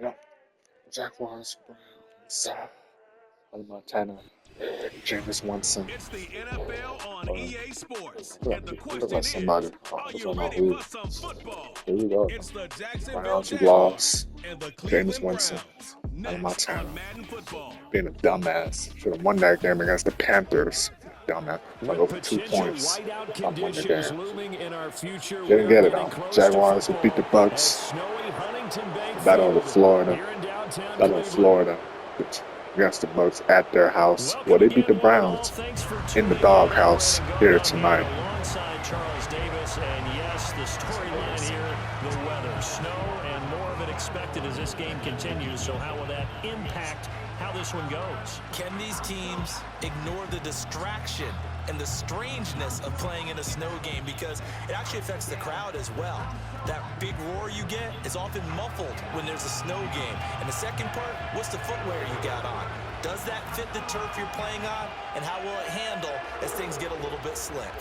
Yeah. Jaguars, Browns, Montana, Jameis Winston. It's the NFL on EA Sports, and the He look question like somebody. is, are I you don't know ready who. for some football? Here we go. It's the Jacksonville Browns who Jaguars lost. and the Jameis Cleveland Winston Browns. out of Next Montana. on Madden Football. Being a dumbass. Should have won that game against the Panthers. Dumbass. I'm gonna go for 2 points. I'm winning the game. Looming in our future, Didn't get it though. Jaguars who beat the Bucks. Battle of Florida. Battle of Florida. Against the Bucks at their house. Well, they beat the Browns in the doghouse here tonight. Alongside Charles Davis, and yes, the storyline here, the weather, snow, and more of it expected as this game continues. So how will that impact how this one goes? Can these teams ignore the distraction and the strangeness of playing in a snow game, because it actually affects the crowd as well? That big roar you get is often muffled when there's a snow game. And the second part, what's the footwear you got on? Does that fit the turf you're playing on? And how will it handle as things get a little bit slick?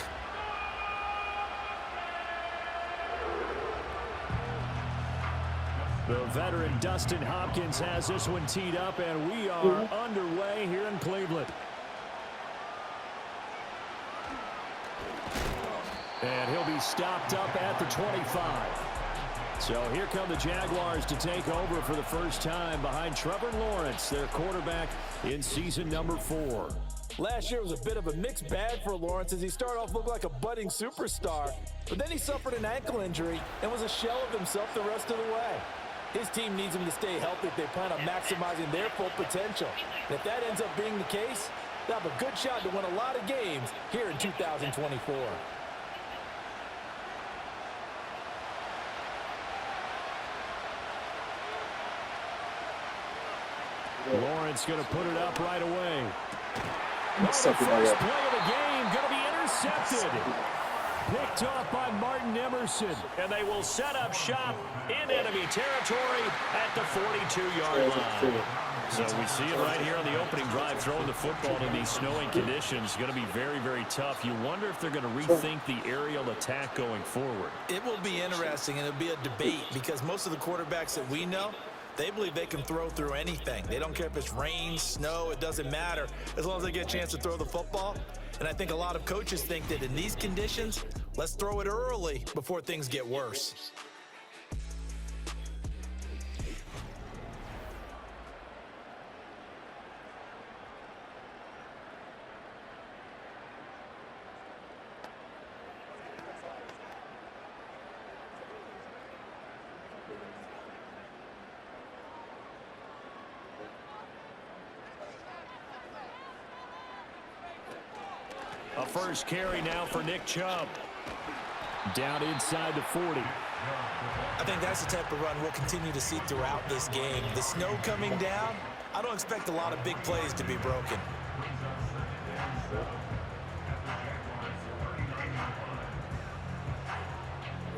The veteran Dustin Hopkins has this one teed up, and we are underway here in Cleveland. And he'll be stopped up at the 25. So here come the Jaguars to take over for the first time behind Trevor Lawrence, their quarterback in season number 4. Last year was a bit of a mixed bag for Lawrence as he started off looking like a budding superstar, but then he suffered an ankle injury and was a shell of himself the rest of the way. His team needs him to stay healthy if they plan on maximizing their full potential. And if that ends up being the case, they'll have a good shot to win a lot of games here in 2024. Lawrence going to put it up right away. The That's first something play like of the game going to be intercepted. Picked off by Martin Emerson. And they will set up shop in enemy territory at the 42-yard line. So we see it right here on the opening drive, throwing the football in these snowing conditions. Going to be very, very tough. You wonder if they're going to rethink the aerial attack going forward. It will be interesting, and it'll be a debate, because most of the quarterbacks that we know, they believe they can throw through anything. They don't care if it's rain, snow, it doesn't matter, as long as they get a chance to throw the football. And I think a lot of coaches think that in these conditions, let's throw it early before things get worse. A first carry now for Nick Chubb. Down inside the 40. I think that's the type of run we'll continue to see throughout this game. The snow coming down, I don't expect a lot of big plays to be broken.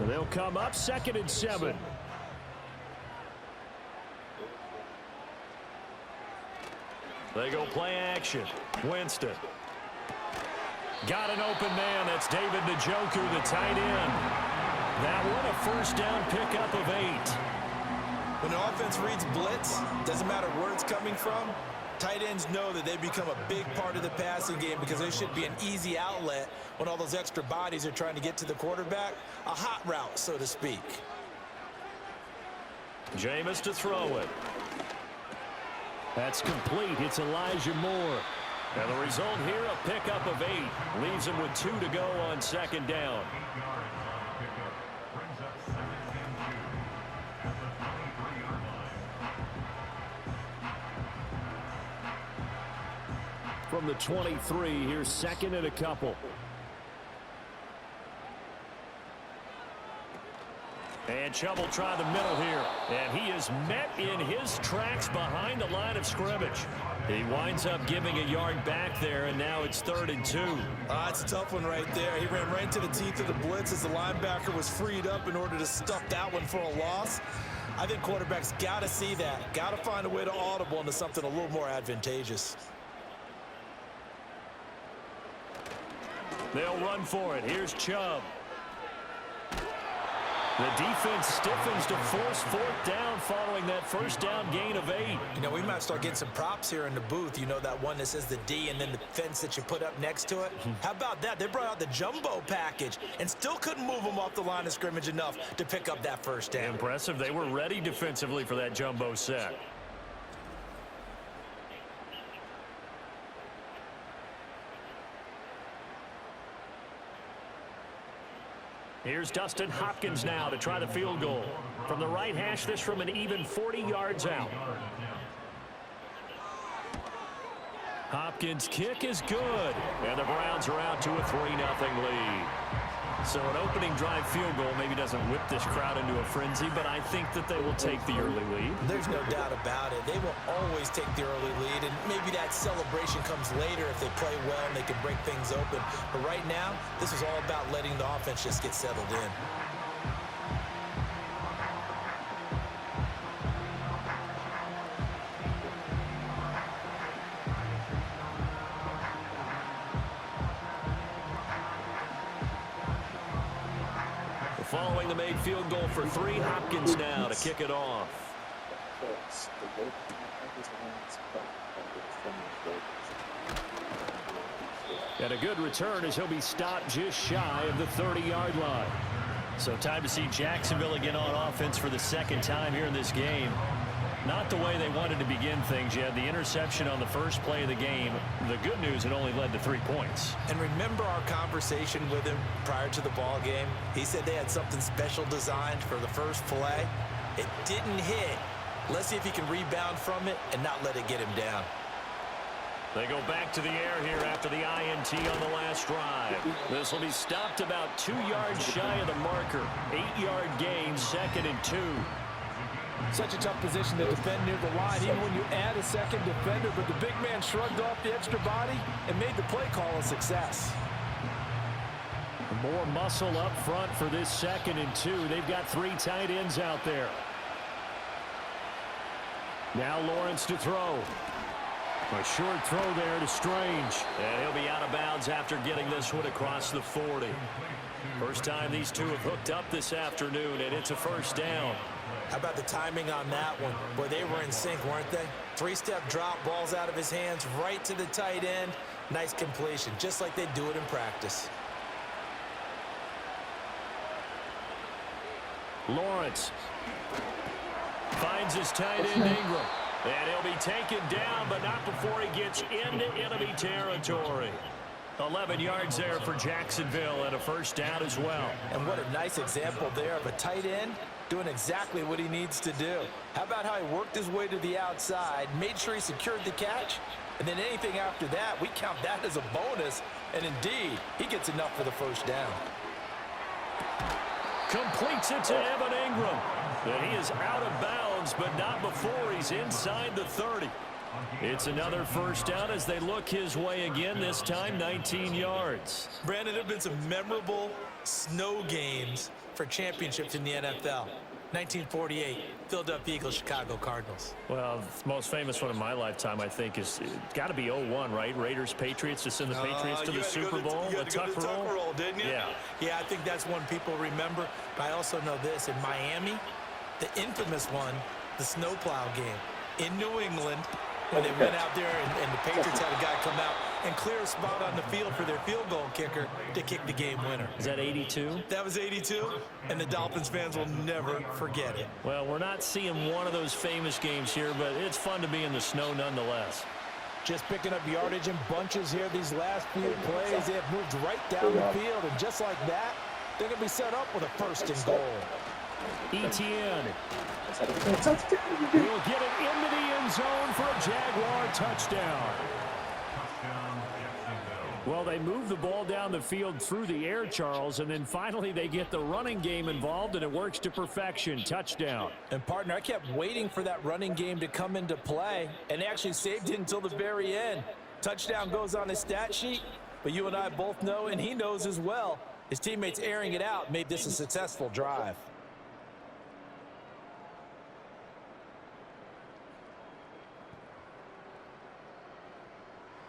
They'll come up 2nd and 7. They go play action. Winston. Got an open man. That's David Njoku, the tight end. That one, a first down pickup of 8. When the offense reads blitz, doesn't matter where it's coming from, tight ends know that they become a big part of the passing game, because they should be an easy outlet when all those extra bodies are trying to get to the quarterback. A hot route, so to speak. Jameis to throw it. That's complete. It's Elijah Moore. And the result here, a pickup of 8. Leaves him with 2 to go on 2nd down. From the 23, here's 2nd and a couple. And Chubb will try the middle here. And he is met in his tracks behind the line of scrimmage. He winds up giving a yard back there, and now it's 3rd and 2. It's a tough one right there. He ran right into the teeth of the blitz as the linebacker was freed up in order to stuff that one for a loss. I think quarterbacks got to see that. Got to find a way to audible into something a little more advantageous. They'll run for it. Here's Chubb. The defense stiffens to force fourth down following that first down gain of 8. You know, we might start getting some props here in the booth. You know, that one that says the D and then the fence that you put up next to it. How about that? They brought out the jumbo package and still couldn't move them off the line of scrimmage enough to pick up that first down. Impressive. They were ready defensively for that jumbo set. Here's Dustin Hopkins now to try the field goal. From the right hash, this from an even 40 yards out. Hopkins' kick is good. And the Browns are out to a 3-0 lead. So an opening drive field goal maybe doesn't whip this crowd into a frenzy, but I think that they will take the early lead. There's no doubt about it. They will always take the early lead, and maybe that celebration comes later if they play well and they can break things open. But right now, this is all about letting the offense just get settled in. Following the made field goal for 3, Hopkins now to kick it off. And a good return as he'll be stopped just shy of the 30-yard line. So time to see Jacksonville again on offense for the second time here in this game. Not the way they wanted to begin things. You had the interception on the first play of the game. The good news, it only led to 3 points. And remember our conversation with him prior to the ball game? He said they had something special designed for the first play. It didn't hit. Let's see if he can rebound from it and not let it get him down. They go back to the air here after the INT on the last drive. This will be stopped about 2 yards shy of the marker. 8-yard gain, 2nd and 2. Such a tough position to defend near the line, even when you add a second defender. But the big man shrugged off the extra body and made the play call a success. More muscle up front for this 2nd and 2. They've got 3 tight ends out there. Now Lawrence to throw. A short throw there to Strange. And he'll be out of bounds after getting this one across the 40. First time these two have hooked up this afternoon, and it's a first down. How about the timing on that one? Boy, they were in sync, weren't they? 3-step drop, balls out of his hands, right to the tight end. Nice completion, just like they do it in practice. Lawrence finds his tight end Ingram. And he'll be taken down, but not before he gets into enemy territory. 11 yards there for Jacksonville and a first down as well. And what a nice example there of a tight end doing exactly what he needs to do. How about how he worked his way to the outside, made sure he secured the catch, and then anything after that, we count that as a bonus. And indeed, he gets enough for the first down. Completes it to Evan Ingram. And he is out of bounds, but not before he's inside the 30. It's another first down as they look his way again, this time 19 yards. Brandon, there have been some memorable snow games for championships in the NFL. 1948, Philadelphia Eagles, Chicago Cardinals. Well, the most famous one in my lifetime, I think, is got to be 01, right? Raiders, Patriots, to send the Patriots to the Super Bowl. You had to go to the Tuck roll, didn't you? Yeah. Yeah, I think that's one people remember. But I also know this. In Miami, the infamous one, the snowplow game in New England, when they went out there and the Patriots had a guy come out and clear a spot on the field for their field goal kicker to kick the game winner. Is that 82? That was 82, and the Dolphins fans will never forget it. Well, we're not seeing one of those famous games here, but it's fun to be in the snow nonetheless. Just picking up yardage in bunches here these last few plays. They have moved right down the field, and just like that, they're going to be set up with a first and goal. Etienne will get it into the end zone for a Jaguar touchdown. Well, they move the ball down the field through the air, Charles, and then finally they get the running game involved, and it works to perfection. Touchdown. And, partner, I kept waiting for that running game to come into play, and they actually saved it until the very end. Touchdown goes on his stat sheet, but you and I both know, and he knows as well, his teammates airing it out made this a successful drive.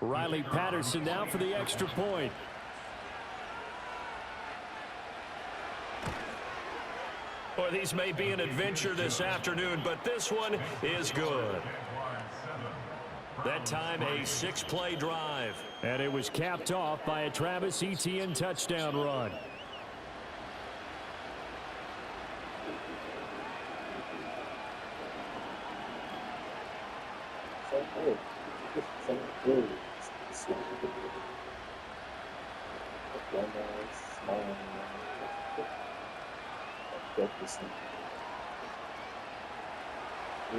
Riley Patterson now for the extra point. Well, these may be an adventure this afternoon, but this one is good. That time, a 6-play drive. And it was capped off by a Travis Etienne touchdown run.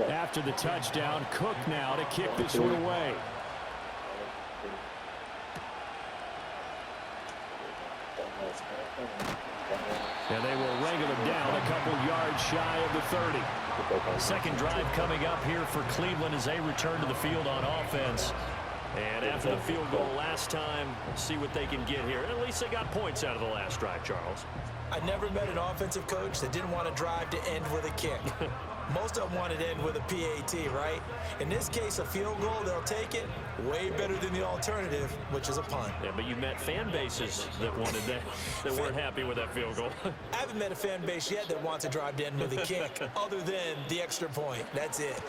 After the touchdown, Cook now to kick this one away. And they will wrangle him down a couple yards shy of the 30. Second drive coming up here for Cleveland as they return to the field on offense. And after the field goal last time, see what they can get here. At least they got points out of the last drive, Charles. I never met an offensive coach that didn't want to drive to end with a kick. Most of them wanted to end with a PAT, right? In this case, a field goal, they'll take it. Way better than the alternative, which is a punt. Yeah, but you met fan bases that wanted that weren't happy with that field goal. I haven't met a fan base yet that wants to drive to end with a kick, other than the extra point. That's it.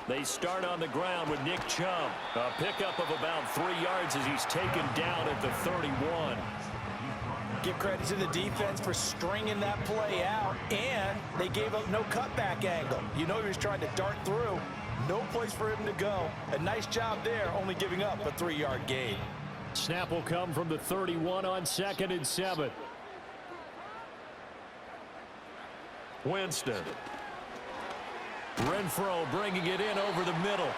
They start on the ground with Nick Chubb. A pickup of about 3 yards as he's taken down at the 31. Give credit to the defense for stringing that play out, and they gave up no cutback angle. You know he was trying to dart through. No place for him to go. A nice job there, only giving up a 3-yard gain. Snap will come from the 31 on 2nd and 7. Winston. Renfro bringing it in over the middle.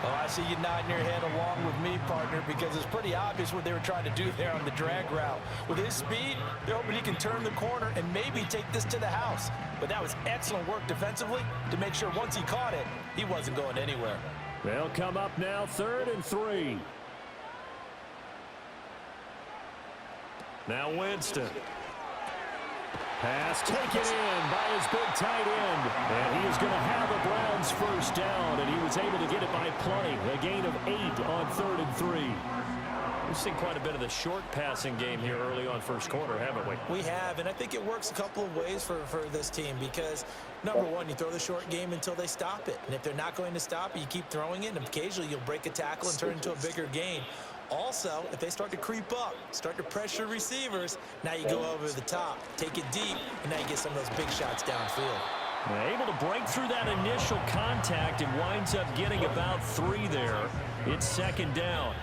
Oh, I see you nodding your head along with me, partner, because it's pretty obvious what they were trying to do there on the drag route. With his speed, they're hoping he can turn the corner and maybe take this to the house. But that was excellent work defensively to make sure once he caught it, he wasn't going anywhere. They'll come up now 3rd and 3. Now Winston. Pass taken in by his big tight end. And he is going to have a Browns first down, and he was able to get it by plenty. A gain of 8 on 3rd and 3. We've seen quite a bit of the short passing game here early on first quarter, haven't we? We have, and I think it works a couple of ways for this team because, number one, you throw the short game until they stop it. And if they're not going to stop it, you keep throwing it, and occasionally you'll break a tackle and turn it into a bigger gain. Also, if they start to creep up, start to pressure receivers, now you go over the top, take it deep, and now you get some of those big shots downfield. Able to break through that initial contact and winds up getting about 3 there. It's 2nd down.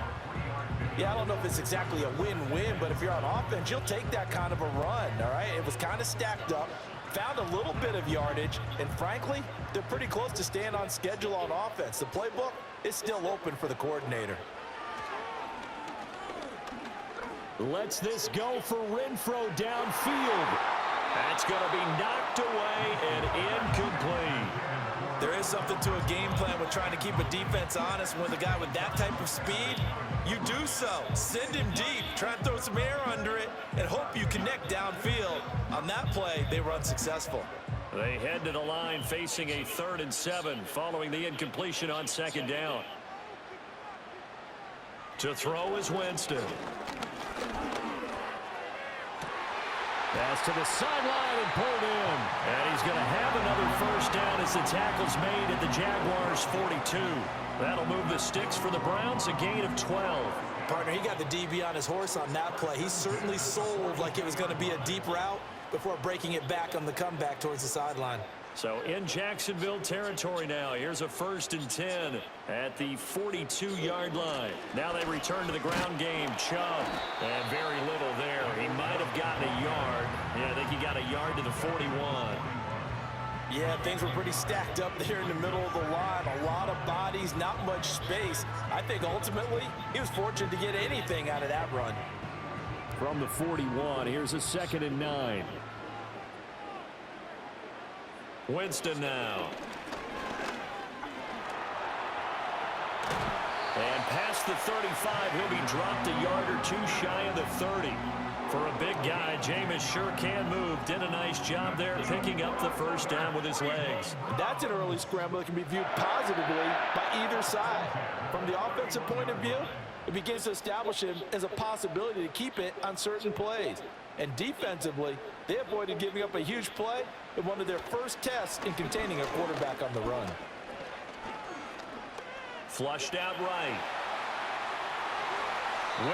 Yeah, I don't know if it's exactly a win-win, but if you're on offense, you'll take that kind of a run, all right? It was kind of stacked up, found a little bit of yardage, and frankly, they're pretty close to staying on schedule on offense. The playbook is still open for the coordinator. Lets this go for Renfro downfield. That's going to be knocked away and incomplete. There is something to a game plan with trying to keep a defense honest. With a guy with that type of speed, you do so. Send him deep, try and throw some air under it, and hope you connect downfield. On that play, they were unsuccessful. They head to the line facing a 3rd and 7 following the incompletion on 2nd down. To throw is Winston. Pass to the sideline and pulled in. And he's going to have another first down as the tackle's made at the Jaguars' 42. That'll move the sticks for the Browns, a gain of 12. Partner, he got the DB on his horse on that play. He certainly sold like it was going to be a deep route before breaking it back on the comeback towards the sideline. So in Jacksonville territory now. Here's a 1st and 10 at the 42-yard line. Now they return to the ground game. Chubb, and very little there. He might have gotten a yard. Yeah, I think he got a yard to the 41. Yeah, things were pretty stacked up there in the middle of the line. A lot of bodies, not much space. I think ultimately he was fortunate to get anything out of that run. From the 41, here's a 2nd and 9. Winston now. And past the 35, he'll be dropped a yard or 2 shy of the 30. For a big guy, Jameis sure can move. Did a nice job there picking up the first down with his legs. That's an early scramble that can be viewed positively by either side. From the offensive point of view, it begins to establish him as a possibility to keep it on certain plays. And defensively, they avoided giving up a huge play in one of their first tests in containing a quarterback on the run. Flushed out right.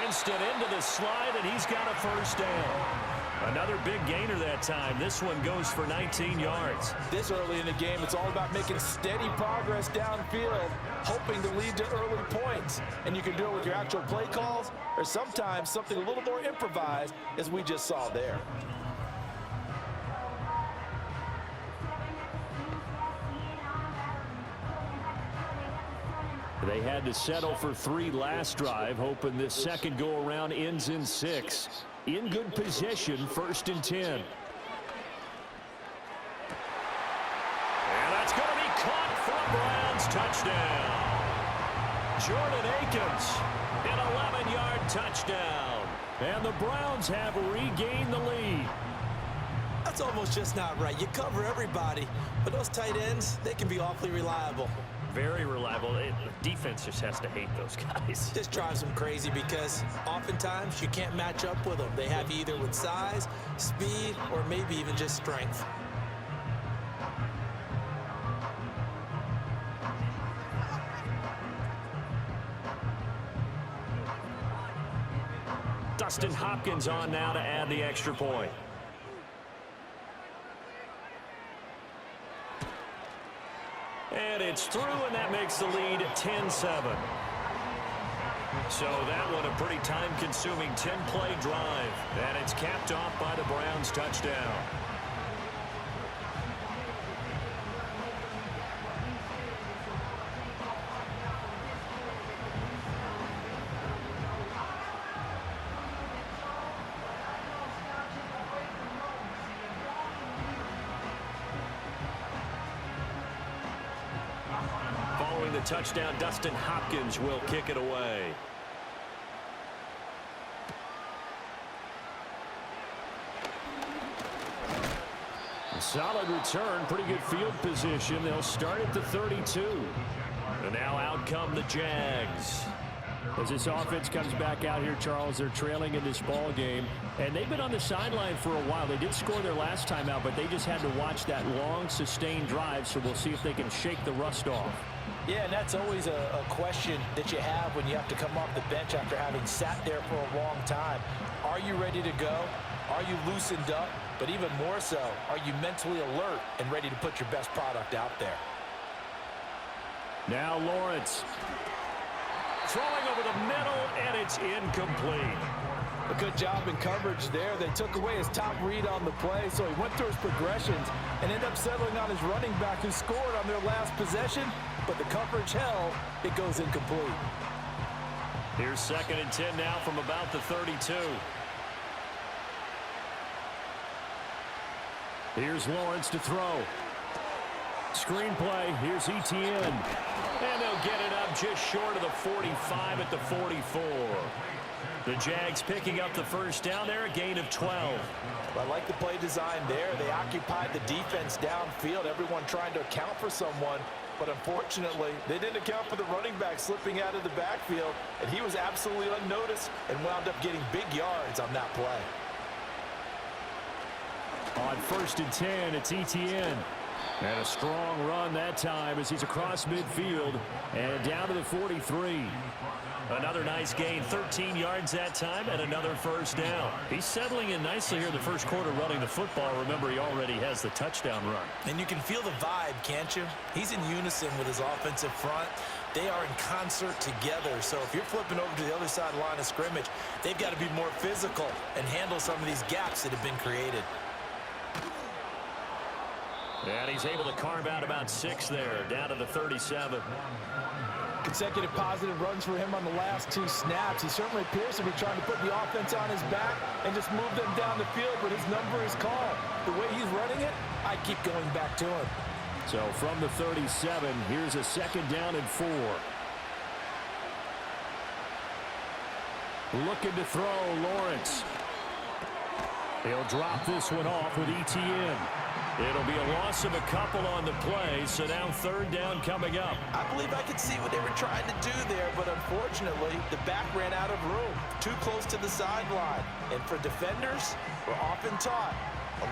Winston into the slide, and he's got a first down. Another big gainer that time. This one goes for 19 yards. This early in the game, it's all about making steady progress downfield, hoping to lead to early points. And you can do it with your actual play calls or sometimes something a little more improvised, as we just saw there. They had to settle for 3 last drive, hoping this second go-around ends in 6. In good position, 1st and 10. And that's going to be caught for a Browns touchdown. Jordan Akins, an 11-yard touchdown. And the Browns have regained the lead. That's almost just not right. You cover everybody, but those tight ends, they can be awfully reliable. Very reliable. The defense just has to hate those guys. This drives them crazy because oftentimes you can't match up with them. They have you either with size, speed, or maybe even just strength. Dustin Hopkins on now to add the extra point. And it's through, and that makes the lead 10-7. So that one a pretty time-consuming 10-play drive. And it's capped off by the Browns touchdown. Following the touchdown, Dustin Hopkins will kick it away. Solid return, pretty good field position. They'll start at the 32. And now out come the Jags. As this offense comes back out here, Charles, they're trailing in this ball game. And they've been on the sideline for a while. They did score their last time out, but they just had to watch that long, sustained drive. So we'll see if they can shake the rust off. Yeah, and that's always a question that you have when you have to come off the bench after having sat there for a long time. Are you ready to go? Are you loosened up? But even more so, are you mentally alert and ready to put your best product out there? Now Lawrence. Throwing over the middle, and it's incomplete. A good job in coverage there. They took away his top read on the play, so he went through his progressions and ended up settling on his running back who scored on their last possession, but the coverage held. It goes incomplete. Here's 2nd and 10 now from about the 32. Here's Lawrence to throw. Screenplay, here's Etienne. And they'll get it up just short of the 45 at the 44. The Jags picking up the first down there, a gain of 12. I like the play design there. They occupied the defense downfield, everyone trying to account for someone. But unfortunately, they didn't account for the running back slipping out of the backfield, and he was absolutely unnoticed and wound up getting big yards on that play. On 1st and 10, it's Etienne. And a strong run that time as he's across midfield and down to the 43. Another nice gain, 13 yards that time, and another first down. He's settling in nicely here in the first quarter running the football. Remember, he already has the touchdown run. And you can feel the vibe, can't you? He's in unison with his offensive front. They are in concert together. So if you're flipping over to the other side line of scrimmage, they've got to be more physical and handle some of these gaps that have been created. And he's able to carve out about 6 there, down to the 37. Consecutive positive runs for him on the last 2 snaps. He certainly appears to be trying to put the offense on his back and just move them down the field, but his number is called. The way he's running it, I keep going back to him. So from the 37, here's a 2nd down and 4. Looking to throw, Lawrence. He'll drop this one off with Etienne. It'll be a loss of a couple on the play, so now third down coming up. I believe I could see what they were trying to do there, but unfortunately, the back ran out of room, too close to the sideline. And for defenders, we're often taught,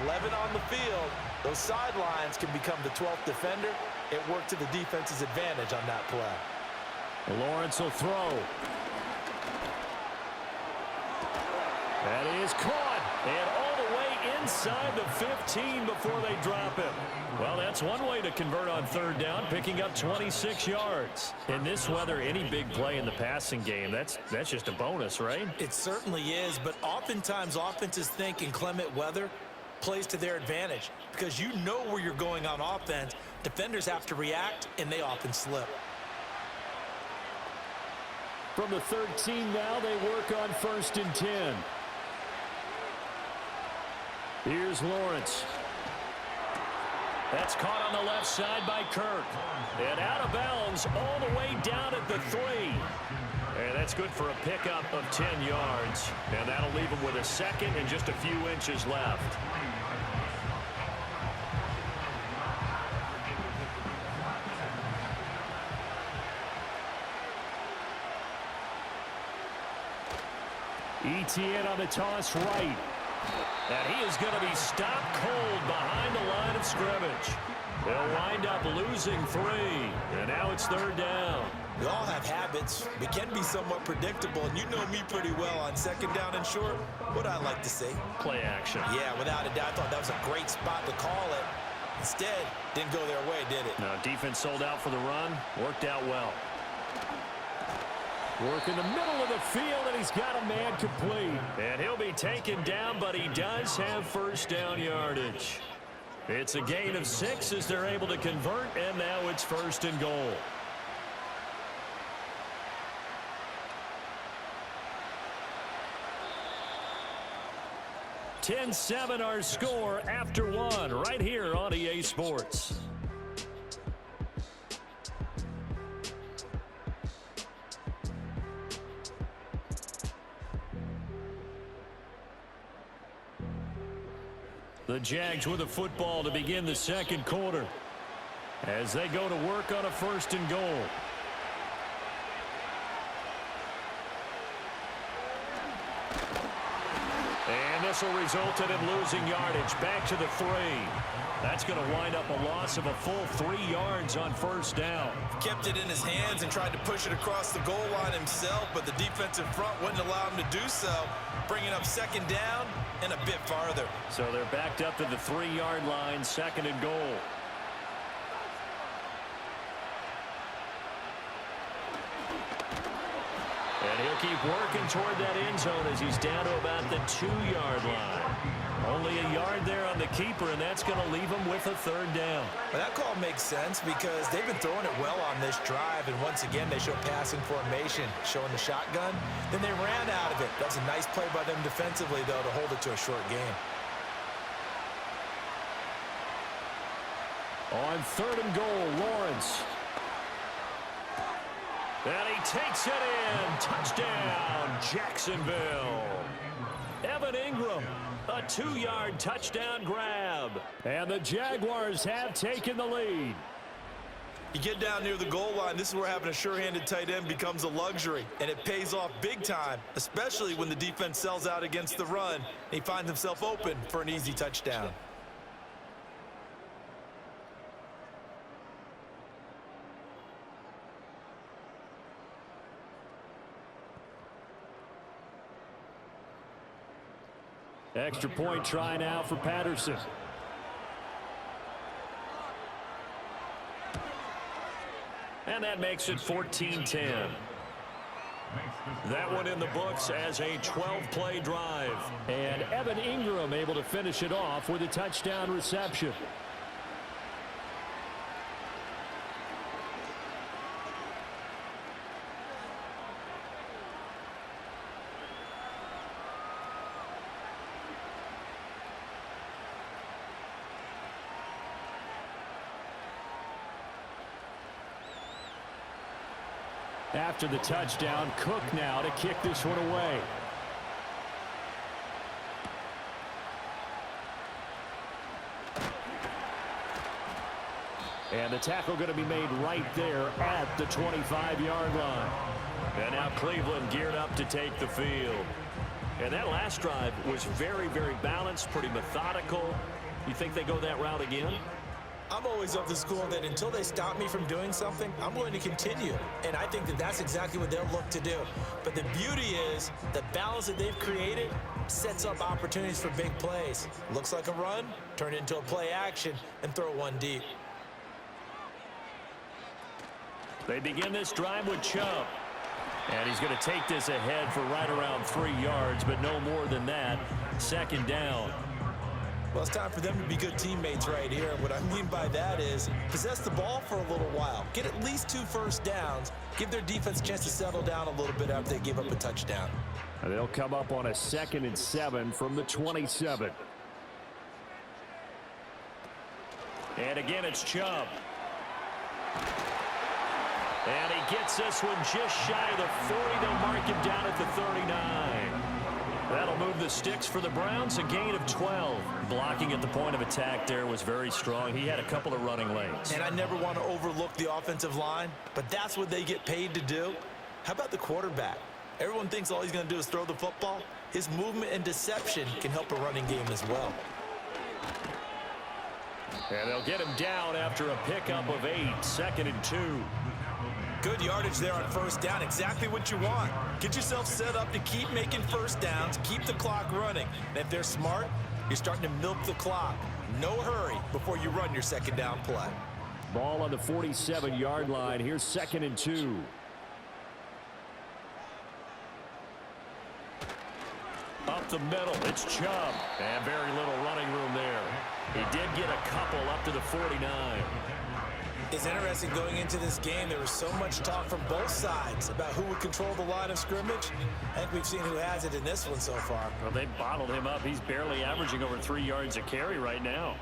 11 on the field, those sidelines can become the 12th defender. It worked to the defense's advantage on that play. Lawrence will throw. That is caught, and all the way inside the 15 before they drop him. Well, that's one way to convert on third down, picking up 26 yards. In this weather, any big play in the passing game, that's just a bonus, right? It certainly is, but oftentimes offenses think in clement weather plays to their advantage because you know where you're going on offense. Defenders have to react, and they often slip. From the 13 now, they work on 1st and 10. Here's Lawrence. That's caught on the left side by Kirk. And out of bounds all the way down at the 3. And that's good for a pickup of 10 yards. And that'll leave him with a second and just a few inches left. Etienne on the toss right. And he is going to be stopped cold behind the line of scrimmage. They'll wind up losing 3. And now it's third down. We all have habits. We can be somewhat predictable, and you know me pretty well on 2nd down and short. What I like to say? Play action. Yeah, without a doubt. I thought that was a great spot to call it. Instead, didn't go their way, did it? Now, defense sold out for the run. Worked out well. Work in the middle of the field, and he's got a man complete. And he'll be taken down, but he does have first down yardage. It's a gain of 6 as they're able to convert, and now it's 1st and goal. (10-7) our score after 1 right here on EA Sports. The Jags with a football to begin the 2nd quarter as they go to work on a 1st and goal. And this will result in him losing yardage back to the 3. That's going to wind up a loss of a full 3 yards on 1st down. Kept it in his hands and tried to push it across the goal line himself, but the defensive front wouldn't allow him to do so, bringing up 2nd down and a bit farther. So they're backed up to the 3-yard line, 2nd and goal. And he'll keep working toward that end zone as he's down to about the 2-yard line. Only a yard there on the keeper, and that's going to leave him with a 3rd down. Well, that call makes sense because they've been throwing it well on this drive, and once again they show passing formation, showing the shotgun. Then they ran out of it. That was a nice play by them defensively, though, to hold it to a short game. On 3rd and goal, Lawrence. And he takes it in. Touchdown, Jacksonville. Evan Ingram, a 2-yard touchdown grab. And the Jaguars have taken the lead. You get down near the goal line, this is where having a sure-handed tight end becomes a luxury, and it pays off big time, especially when the defense sells out against the run, and he finds himself open for an easy touchdown. Extra point try now for Patterson. And that makes it 14-10. That one in the books as a 12-play drive. And Evan Ingram able to finish it off with a touchdown reception. After the touchdown, Cook now to kick this one away. And the tackle going to be made right there at the 25-yard line. And now Cleveland geared up to take the field. And that last drive was very, very balanced, pretty methodical. You think they go that route again? I'm always of the school that until they stop me from doing something, I'm going to continue. And I think that that's exactly what they'll look to do. But the beauty is the balance that they've created sets up opportunities for big plays. Looks like a run, turn it into a play action, and throw one deep. They begin this drive with Chubb. And he's going to take this ahead for right around 3 yards, but no more than that. Second down. Well, it's time for them to be good teammates right here. And what I mean by that is possess the ball for a little while. Get at least 2 first downs. Give their defense a chance to settle down a little bit after they give up a touchdown. And they'll come up on a 2nd and 7 from the 27. And again, it's Chubb. And he gets this one just shy of the 40. They'll mark him down at the 39. That'll move the sticks for the Browns, a gain of 12. Blocking at the point of attack there was very strong. He had a couple of running lanes. And I never want to overlook the offensive line, but that's what they get paid to do. How about the quarterback? Everyone thinks all he's going to do is throw the football. His movement and deception can help a running game as well. And they'll get him down after a pickup of 8, 2nd and 2. Good yardage there on first down. Exactly what you want. Get yourself set up to keep making first downs, keep the clock running. And if they're smart, you're starting to milk the clock. No hurry before you run your second down play. Ball on the 47-yard line. Here's 2nd and 2. Up the middle, it's Chubb. And very little running room there. He did get a couple up to the 49. It's interesting going into this game. There was so much talk from both sides about who would control the line of scrimmage. I think we've seen who has it in this one so far. Well, they bottled him up. He's barely averaging over 3 yards a carry right now.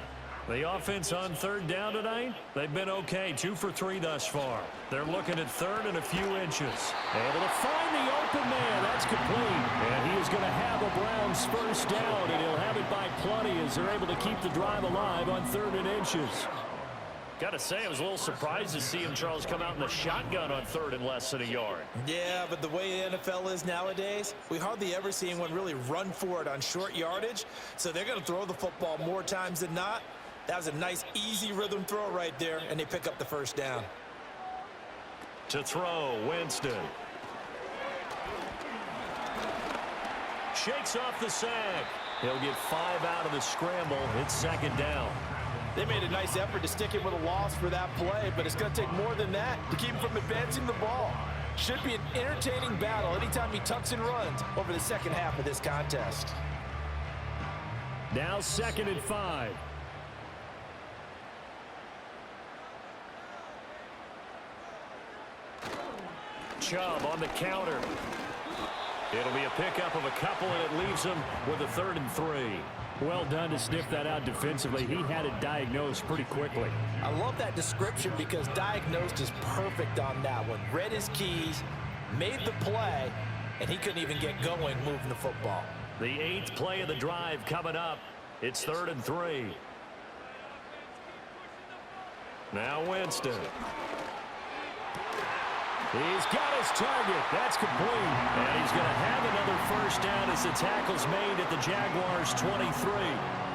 The offense on 3rd down tonight, they've been okay. 2 for 3 thus far. They're looking at 3rd and a few inches. Able to find the open man. That's complete. And he is going to have a Browns first down, and he'll have it by plenty as they're able to keep the drive alive on 3rd and inches. Got to say, I was a little surprised to see him, Charles, come out in the shotgun on 3rd and less than a yard. Yeah, but the way the NFL is nowadays, we hardly ever see anyone really run for it on short yardage. So they're going to throw the football more times than not. That was a nice, easy rhythm throw right there, and they pick up the first down. To throw, Winston. Shakes off the sack. He'll get 5 out of the scramble. It's 2nd down. They made a nice effort to stick it with a loss for that play, but it's going to take more than that to keep him from advancing the ball. Should be an entertaining battle anytime he tucks and runs over the second half of this contest. Now 2nd and 5. Chubb on the counter. It'll be a pickup of a couple, and it leaves him with a 3rd and 3. Well done to sniff that out defensively. He had it diagnosed pretty quickly. I love that description because diagnosed is perfect on that one. Read his keys, made the play, and he couldn't even get going moving the football. The 8th play of the drive coming up. It's 3rd and 3. Now Winston. He's got his target. That's complete. And he's going to have another first down as the tackle's made at the Jaguars' 23.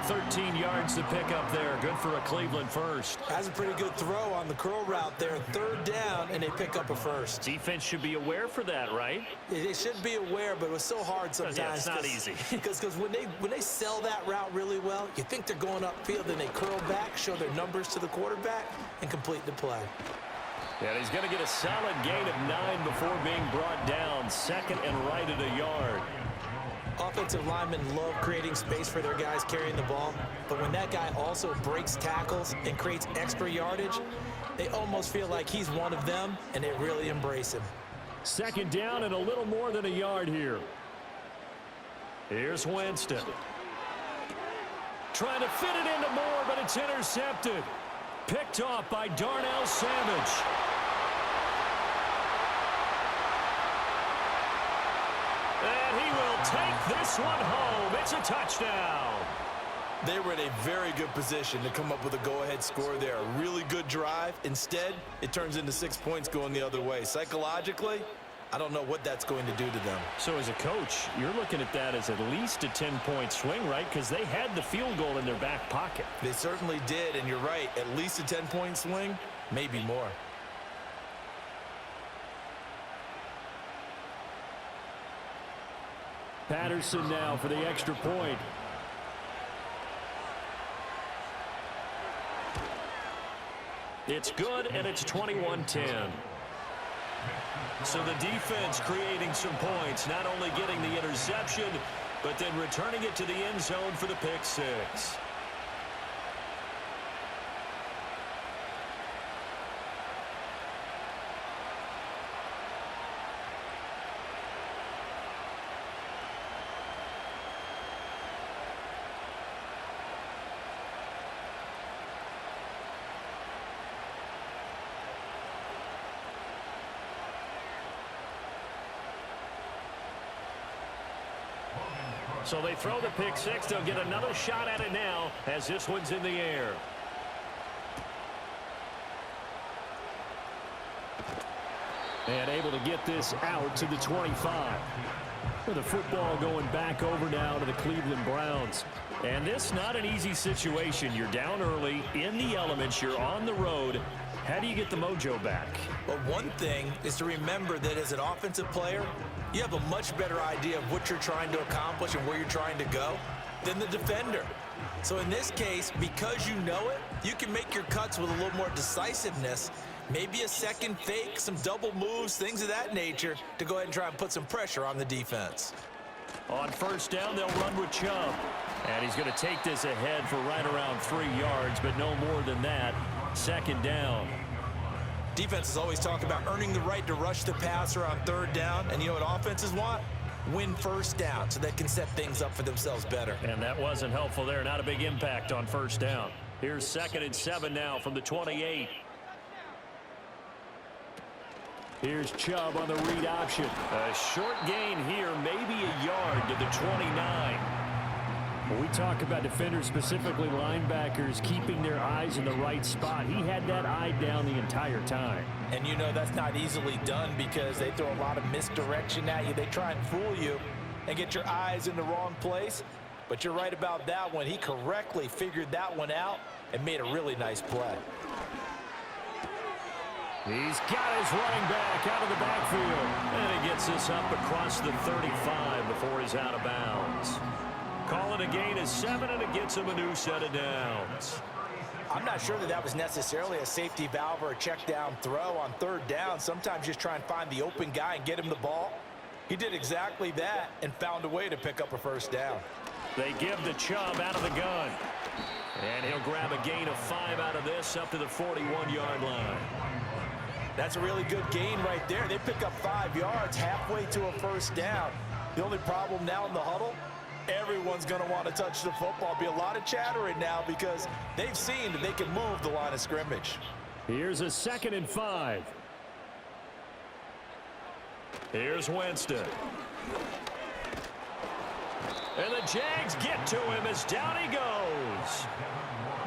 13 yards to pick up there. Good for a Cleveland first. That's a pretty good throw on the curl route there. 3rd down, and they pick up a first. Defense should be aware for that, right? They should be aware, but it was so hard sometimes. Yeah, it's not easy. Because when they sell that route really well, you think they're going upfield, then they curl back, show their numbers to the quarterback, and complete the play. And he's going to get a solid gain of 9 before being brought down. 2nd and right at a yard. Offensive linemen love creating space for their guys carrying the ball, but when that guy also breaks tackles and creates extra yardage, they almost feel like he's one of them, and they really embrace him. 2nd down and a little more than a yard here. Here's Winston. Trying to fit it into Moore, but it's intercepted. Picked off by Darnell Savage. And he will take this one home. It's a touchdown. They were in a very good position to come up with a go-ahead score there. A really good drive. Instead, it turns into 6 points going the other way. Psychologically, I don't know what that's going to do to them. So as a coach, you're looking at that as at least a 10-point swing, right? Because they had the field goal in their back pocket. They certainly did, and you're right. At least a 10-point swing, maybe more. Patterson now for the extra point. It's good, and it's 21-10. So the defense creating some points, not only getting the interception, but then returning it to the end zone for the pick six. So they throw the pick six. They'll get another shot at it now as this one's in the air. And able to get this out to the 25. With the football going back over now to the Cleveland Browns. And this not an easy situation. You're down early, in the elements, you're on the road. How do you get the mojo back? Well, one thing is to remember that as an offensive player, you have a much better idea of what you're trying to accomplish and where you're trying to go than the defender. So in this case, because you know it, you can make your cuts with a little more decisiveness, maybe a second fake, some double moves, things of that nature, to go ahead and try and put some pressure on the defense. On first down, they'll run with Chubb. And he's going to take this ahead for right around 3 yards, but no more than that. Second down. Defenses always talk about earning the right to rush the passer on third down. And you know what offenses want? Win first down so they can set things up for themselves better. And that wasn't helpful there. Not a big impact on first down. Here's 2nd and 7 now from the 28. Here's Chubb on the read option. A short gain here, maybe a yard to the 29. When we talk about defenders, specifically linebackers, keeping their eyes in the right spot, he had that eye down the entire time. And you know that's not easily done because they throw a lot of misdirection at you. They try and fool you and get your eyes in the wrong place. But you're right about that one. He correctly figured that one out and made a really nice play. He's got his running back out of the backfield. And he gets this up across the 35 before he's out of bounds. Call it a gain of 7, and it gets him a new set of downs. I'm not sure that that was necessarily a safety valve or a check down throw on third down. Sometimes just try and find the open guy and get him the ball. He did exactly that and found a way to pick up a first down. They give the Chubb out of the gun. And he'll grab a gain of 5 out of this up to the 41-yard line. That's a really good gain right there. They pick up 5 yards halfway to a first down. The only problem now in the huddle, everyone's going to want to touch the football. Be a lot of chattering now because they've seen that they can move the line of scrimmage. Here's a 2nd and 5. Here's Winston. And the Jags get to him as down he goes.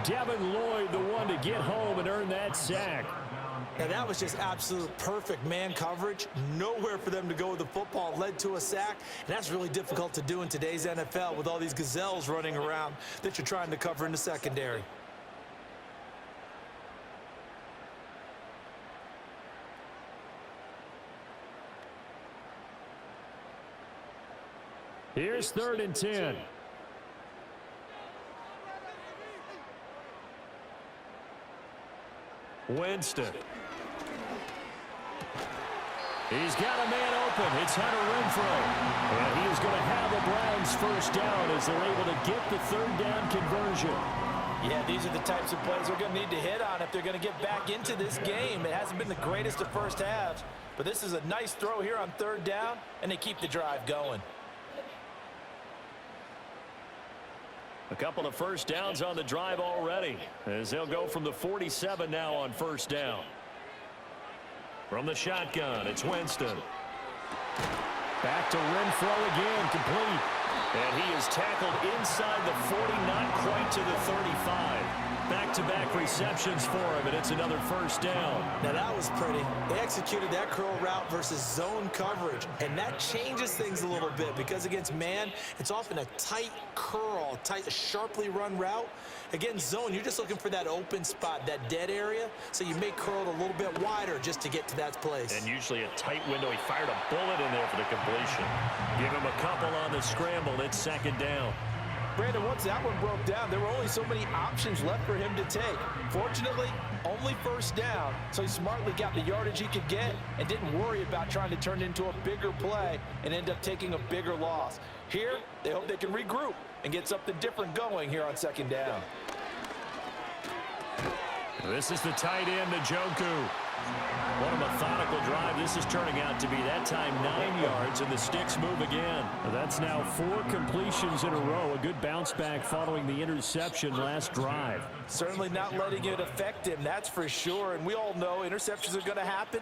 Devin Lloyd, the one to get home and earn that sack. And that was just absolute perfect man coverage. Nowhere for them to go with the football. Led to a sack. And that's really difficult to do in today's NFL with all these gazelles running around that you're trying to cover in the secondary. Here's 3rd and 10. Winston. He's got a man open. It's Hunter Renfrow. And he is going to have the Browns first down as they're able to get the 3rd down conversion. Yeah, these are the types of plays they're going to need to hit on if they're going to get back into this game. It hasn't been the greatest of first halves, but this is a nice throw here on 3rd down, and they keep the drive going. A couple of first downs on the drive already as they'll go from the 47 now on first down. From the shotgun, it's Winston. Back to Renfrow again, complete. And he is tackled inside the 40, not quite to the 35. Back-to-back receptions for him, and it's another first down. Now that was pretty. They executed that curl route versus zone coverage, and that changes things a little bit because against man, it's often a tight curl, tight, sharply run route. Against zone, you're just looking for that open spot, that dead area, so you may curl it a little bit wider just to get to that place. And usually a tight window. He fired a bullet in there for the completion. Give him a couple on the scramble. It's second down. Brandon, once that one broke down, there were only so many options left for him to take. Fortunately, only first down, so he smartly got the yardage he could get and didn't worry about trying to turn it into a bigger play and end up taking a bigger loss. Here, they hope they can regroup and get something different going here on second down. This is the tight end, Njoku. What a methodical drive this is turning out to be. That time 9 yards, and the sticks move again. That's now 4 completions in a row. A good bounce back following the interception last drive. Certainly not letting it affect him, that's for sure. And we all know interceptions are going to happen.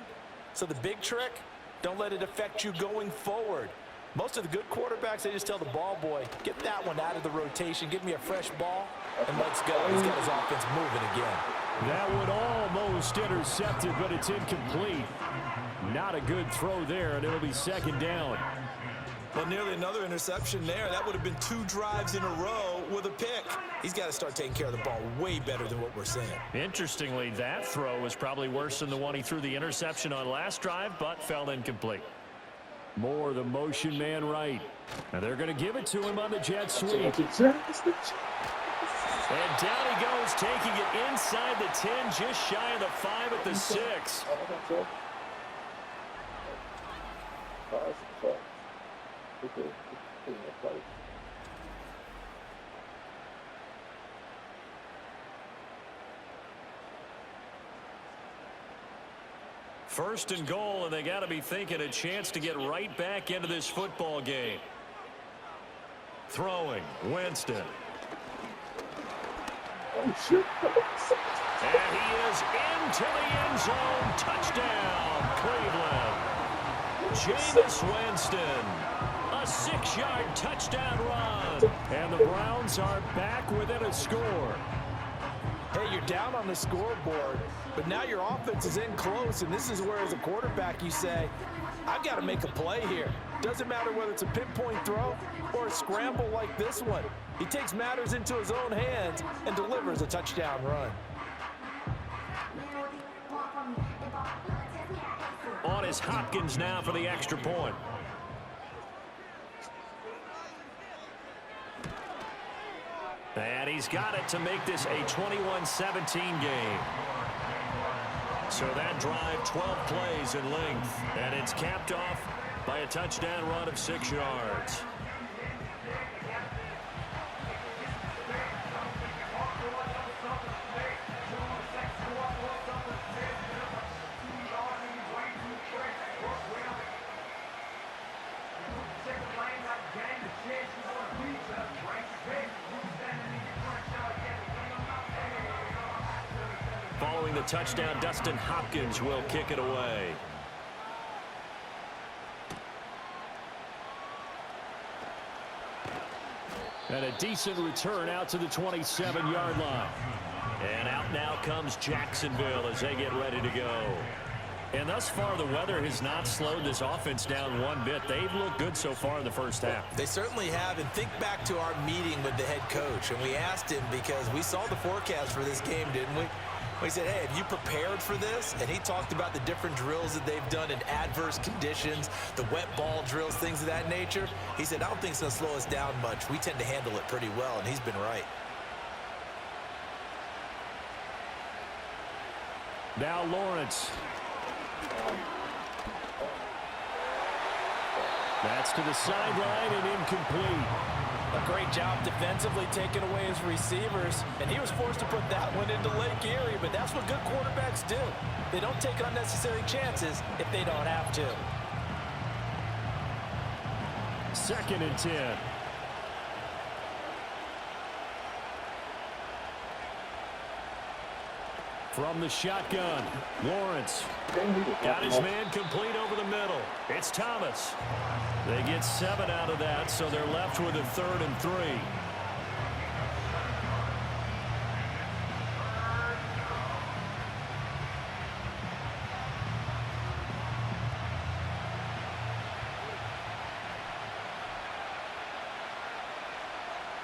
So the big trick, don't let it affect you going forward. Most of the good quarterbacks, they just tell the ball boy, get that one out of the rotation, give me a fresh ball, and let's go. He's got his offense moving again. That would almost intercepted, but it's incomplete. Not a good throw there, and it'll be second down. Well, nearly another interception there. That would have been 2 drives in a row with a pick. He's got to start taking care of the ball way better than what we're seeing. Interestingly, that throw was probably worse than the one he threw the interception on last drive, but fell incomplete. More the motion man right. And they're going to give it to him on the jet sweep. And down he goes, taking it inside the 10, just shy of the 5 at the 6. First and goal, and they got to be thinking a chance to get right back into this football game. Throwing, Winston. And he is into the end zone. Touchdown, Cleveland. Jameis Winston. A 6-yard touchdown run. And the Browns are back within a score. Hey, you're down on the scoreboard, but now your offense is in close, and this is where, as a quarterback, you say, I've got to make a play here. Doesn't matter whether it's a pinpoint throw or a scramble like this one. He takes matters into his own hands and delivers a touchdown run. On is Hopkins now for the extra point. And he's got it to make this a 21-17 game. So that drive, 12 plays in length. And it's capped off by a touchdown run of 6 yards. Following the touchdown, Dustin Hopkins will kick it away. And a decent return out to the 27-yard line. And out now comes Jacksonville as they get ready to go. And thus far, the weather has not slowed this offense down one bit. They've looked good so far in the first half. They certainly have. And think back to our meeting with the head coach. And we asked him because we saw the forecast for this game, didn't we? We said, hey, have you prepared for this? And he talked about the different drills that they've done in adverse conditions, the wet ball drills, things of that nature. He said, I don't think it's going to slow us down much. We tend to handle it pretty well, and he's been right. Now Lawrence. That's to the sideline and incomplete. A great job defensively taking away his receivers, and he was forced to put that one into Lake Erie, but that's what good quarterbacks do. They don't take unnecessary chances if they don't have to. 2nd and 10. From the shotgun, Lawrence got his man complete over the middle. It's Thomas. They get 7 out of that, so they're left with a 3rd and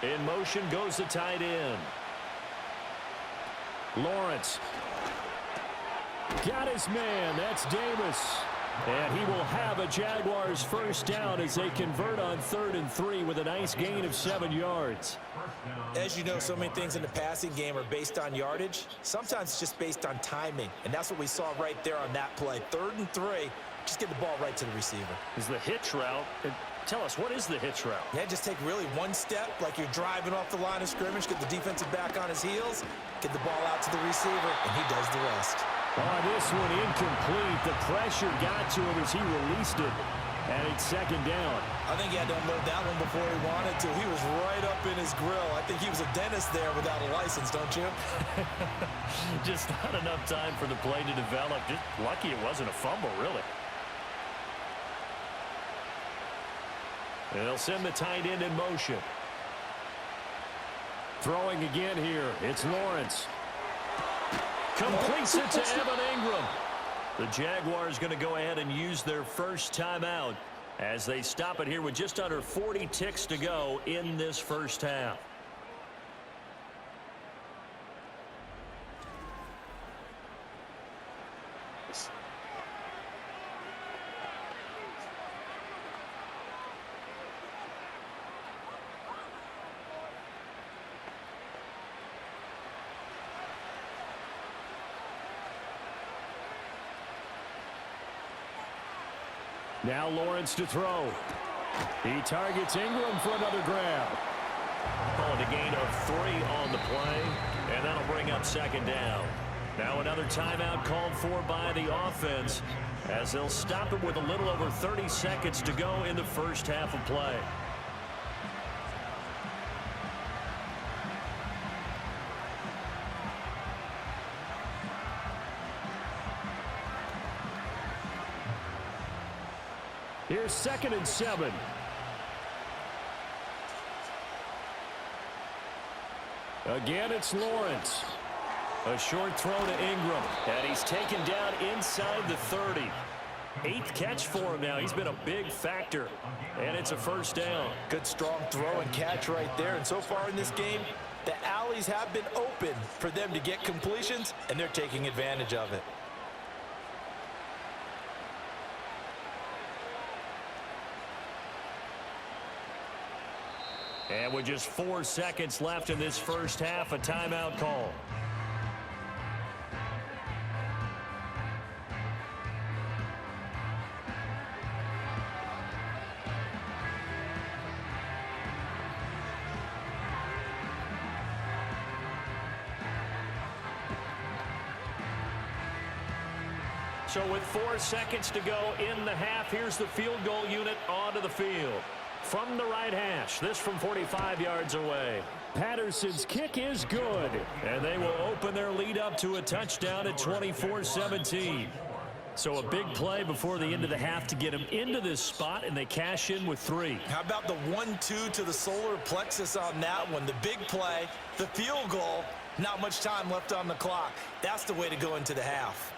3. In motion goes the tight end. Lawrence. Got his man. That's Davis. And he will have a Jaguars first down as they convert on 3rd and 3 with a nice gain of 7 yards. As you know, so many things in the passing game are based on yardage. Sometimes it's just based on timing. And that's what we saw right there on that play. 3rd and 3. Just get the ball right to the receiver. Is the hitch route. Tell us, what is the hitch route? Yeah, just take really one step like you're driving off the line of scrimmage, get the defensive back on his heels, get the ball out to the receiver, and he does the rest. Oh, this one incomplete. The pressure got to him as he released it. And it's 2nd down. I think he had to unload that one before he wanted to. He was right up in his grill. I think he was a dentist there without a license, don't you? Just not enough time for the play to develop. Just lucky it wasn't a fumble, really. And they'll send the tight end in motion. Throwing again here. It's Lawrence. Completes it to Evan Ingram. The Jaguars going to go ahead and use their first timeout as they stop it here with just under 40 ticks to go in this first half. Now Lawrence to throw. He targets Ingram for another grab. Calling a gain of 3 on the play, and that'll bring up 2nd down. Now another timeout called for by the offense as they'll stop it with a little over 30 seconds to go in the first half of play. Here's 2nd and 7. Again, it's Lawrence. A short throw to Ingram. And he's taken down inside the 30. 8th catch for him now. He's been a big factor. And it's a first down. Good strong throw and catch right there. And so far in this game, the alleys have been open for them to get completions, and they're taking advantage of it. And with just 4 seconds left in this first half, a timeout call. So with 4 seconds to go in the half, here's the field goal unit onto the field. From the right hash, this from 45 yards away. Patterson's kick is good, and they will open their lead up to a touchdown at 24-17. So a big play before the end of the half to get them into this spot, and they cash in with 3. How about the 1-2 to the solar plexus on that one? The big play, the field goal, not much time left on the clock. That's the way to go into the half.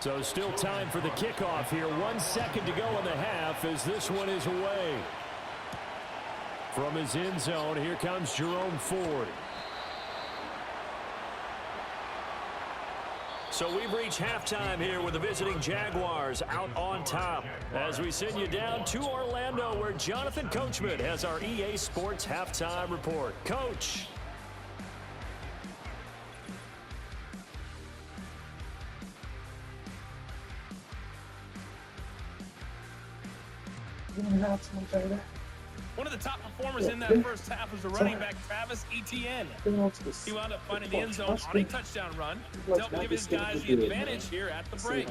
So still time for the kickoff here. 1 second to go in the half as this one is away. From his end zone, here comes Jerome Ford. So we've reached halftime here with the visiting Jaguars out on top. As we send you down to Orlando, where Jonathan Coachman has our EA Sports halftime report. Coach. One of the top performers in that first half was the running back Travis Etienne. He wound up finding the end zone on a touchdown run to help give his guys the advantage here at the break.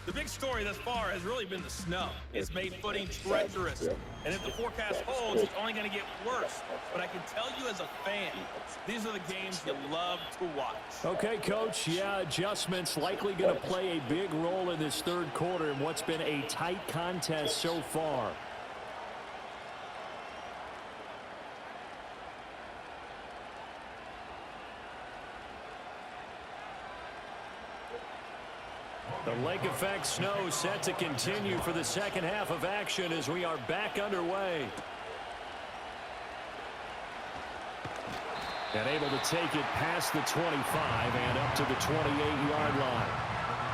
The big story thus far has really been the snow. It's made footing treacherous. And if the forecast holds, it's only going to get worse. But I can tell you as a fan, these are the games you love to watch. Okay, Coach. Yeah, adjustments likely going to play a big role in this third quarter in what's been a tight contest so far. The lake effect snow set to continue for the second half of action as we are back underway. And able to take it past the 25 and up to the 28-yard line.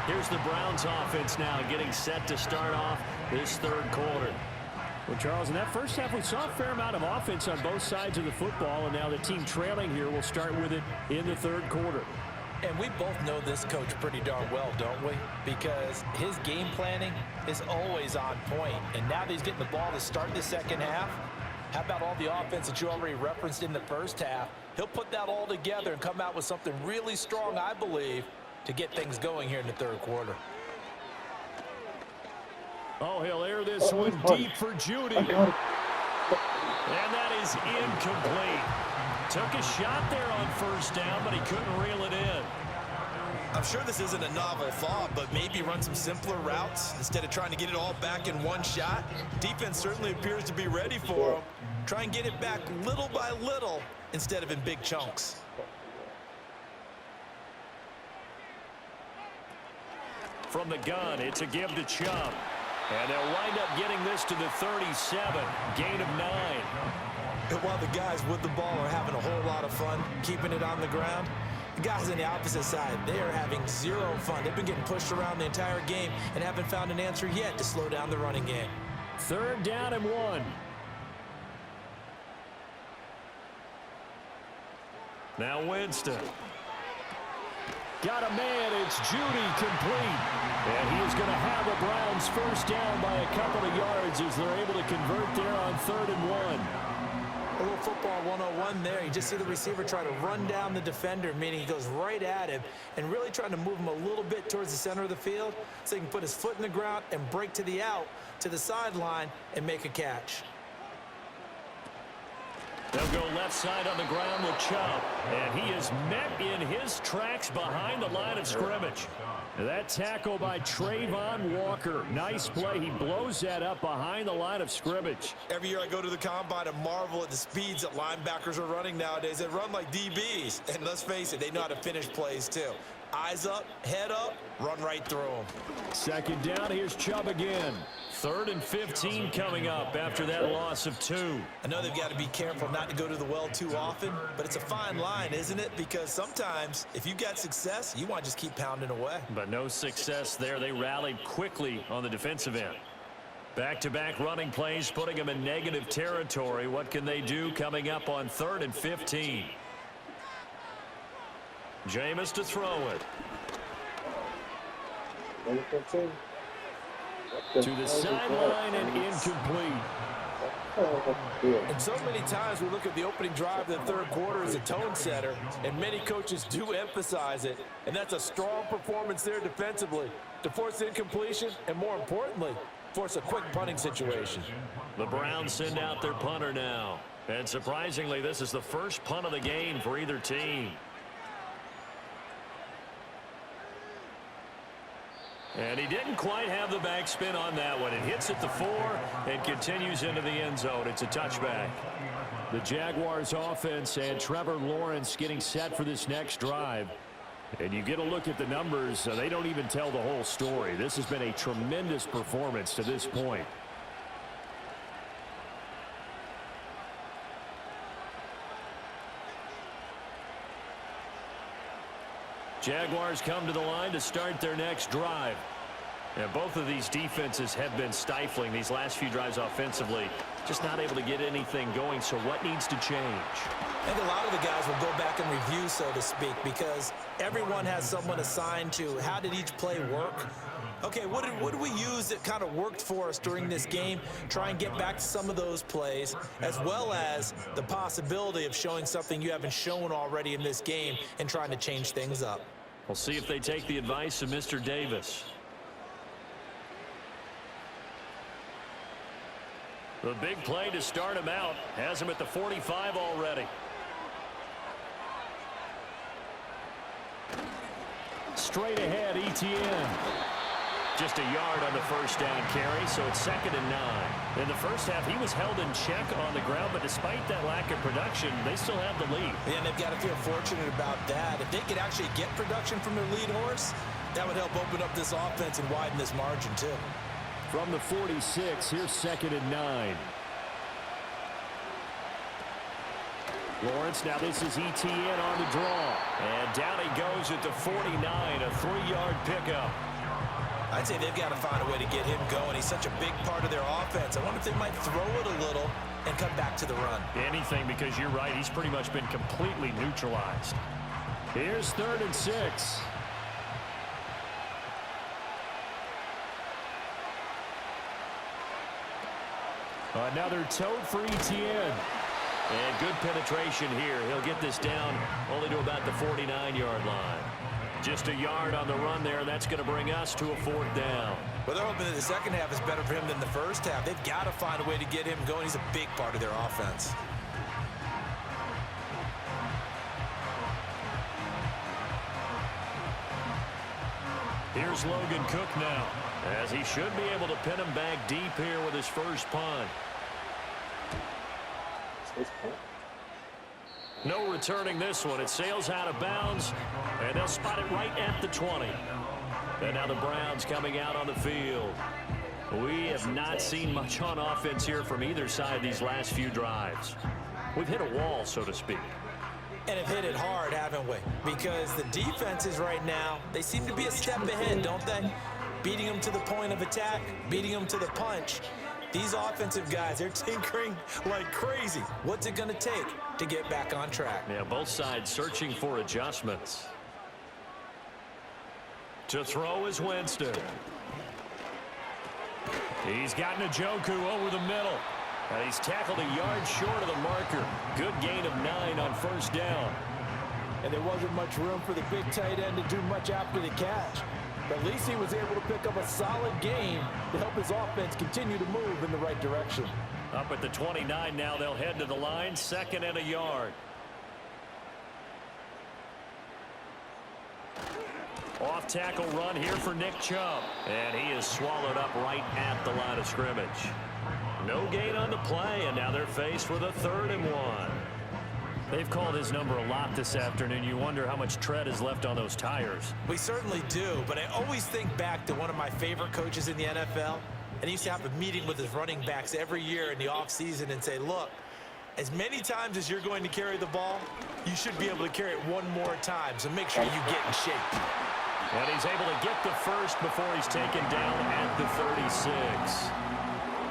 Here's the Browns offense now getting set to start off this third quarter. Well, Charles, in that first half, we saw a fair amount of offense on both sides of the football, and now the team trailing here will start with it in the third quarter. And we both know this coach pretty darn well, don't we? Because his game planning is always on point. And now that he's getting the ball to start the second half, how about all the offense that you already referenced in the first half? He'll put that all together and come out with something really strong, I believe, to get things going here in the third quarter. Oh, he'll air this one deep for Judy. And that is incomplete. Took a shot there on first down, but he couldn't reel it in. I'm sure this isn't a novel thought, but maybe run some simpler routes instead of trying to get it all back in one shot. Defense certainly appears to be ready for him. Try and get it back little by little instead of in big chunks. From the gun, it's a give to Chubb. And they'll wind up getting this to the 37. Gain of 9. And while the guys with the ball are having a whole lot of fun keeping it on the ground, the guys on the opposite side, they are having zero fun. They've been getting pushed around the entire game and haven't found an answer yet to slow down the running game. Third down and 1. Now Winston. Got a man, it's Judy complete. And he is going to have the Browns first down by a couple of yards as they're able to convert there on 3rd and 1. A little football 101 there. You just see the receiver try to run down the defender, meaning he goes right at him and really trying to move him a little bit towards the center of the field so he can put his foot in the ground and break to the out, to the sideline, and make a catch. They'll go left side on the ground with Chubb. And he is met in his tracks behind the line of scrimmage. That tackle by Trayvon Walker. Nice play. He blows that up behind the line of scrimmage. Every year I go to the combine and marvel at the speeds that linebackers are running nowadays. They run like DBs. And let's face it, they know how to finish plays too. Eyes up, head up, run right through them. Second down, here's Chubb again. 3rd and 15 coming up after that loss of 2. I know they've got to be careful not to go to the well too often, but it's a fine line, isn't it? Because sometimes if you got success, you want to just keep pounding away. But no success there. They rallied quickly on the defensive end. Back-to-back running plays, putting them in negative territory. What can they do coming up on 3rd and 15? Jameis to throw it. To the sideline and incomplete. And so many times we look at the opening drive of the third quarter as a tone setter, and many coaches do emphasize it. And that's a strong performance there defensively to force incompletion and, more importantly, force a quick punting situation. The Browns send out their punter now. And surprisingly, this is the first punt of the game for either team. And he didn't quite have the backspin on that one. It hits at the 4 and continues into the end zone. It's a touchback. The Jaguars offense and Trevor Lawrence getting set for this next drive. And you get a look at the numbers. They don't even tell the whole story. This has been a tremendous performance to this point. Jaguars come to the line to start their next drive. And both of these defenses have been stifling these last few drives offensively. Just not able to get anything going, so what needs to change? I think a lot of the guys will go back and review, so to speak, because everyone has someone assigned to how did each play work. Okay, what did we use that kind of worked for us during this game? Try and get back to some of those plays, as well as the possibility of showing something you haven't shown already in this game and trying to change things up. We'll see if they take the advice of Mr. Davis. The big play to start him out has him at the 45 already. Straight ahead, Etienne. Just a yard on the first down carry, so it's 2nd and 9. In the first half, he was held in check on the ground, but despite that lack of production, they still have the lead. Yeah, and they've got to feel fortunate about that. If they could actually get production from their lead horse, that would help open up this offense and widen this margin, too. From the 46, here's 2nd and 9. Lawrence, now this is Etienne on the draw. And down he goes at the 49, a 3-yard pickup. I'd say they've got to find a way to get him going. He's such a big part of their offense. I wonder if they might throw it a little and come back to the run. Anything, because you're right, he's pretty much been completely neutralized. Here's 3rd and 6. Another tote for Etienne. And good penetration here. He'll get this down only to about the 49-yard line. Just a yard on the run there, and that's going to bring us to a 4th down. Well, they're hoping that the second half is better for him than the first half. They've got to find a way to get him going. He's a big part of their offense. Here's Logan Cook now, as he should be able to pin him back deep here with his first punt. No returning this one. It sails out of bounds, and they'll spot it right at the 20. And now the Browns coming out on the field. We have not seen much on offense here from either side these last few drives. We've hit a wall, so to speak. And have hit it hard, haven't we? Because the defenses right now, they seem to be a step ahead, don't they? Beating them to the point of attack, beating them to the punch. These offensive guys, they're tinkering like crazy. What's it going to take to get back on track? Yeah, both sides searching for adjustments. To throw is Winston. He's got Njoku over the middle. And he's tackled a yard short of the marker. Good gain of 9 on first down. And there wasn't much room for the big tight end to do much after the catch. But at least he was able to pick up a solid gain to help his offense continue to move in the right direction. Up at the 29 now, they'll head to the line, 2nd and a yard. Off tackle run here for Nick Chubb. And he is swallowed up right at the line of scrimmage. No gain on the play, and now they're faced with a 3rd and 1. They've called his number a lot this afternoon. You wonder how much tread is left on those tires. We certainly do, but I always think back to one of my favorite coaches in the NFL, and he used to have a meeting with his running backs every year in the offseason and say, look, as many times as you're going to carry the ball, you should be able to carry it one more time, so make sure you get in shape. And he's able to get the first before he's taken down at the 36.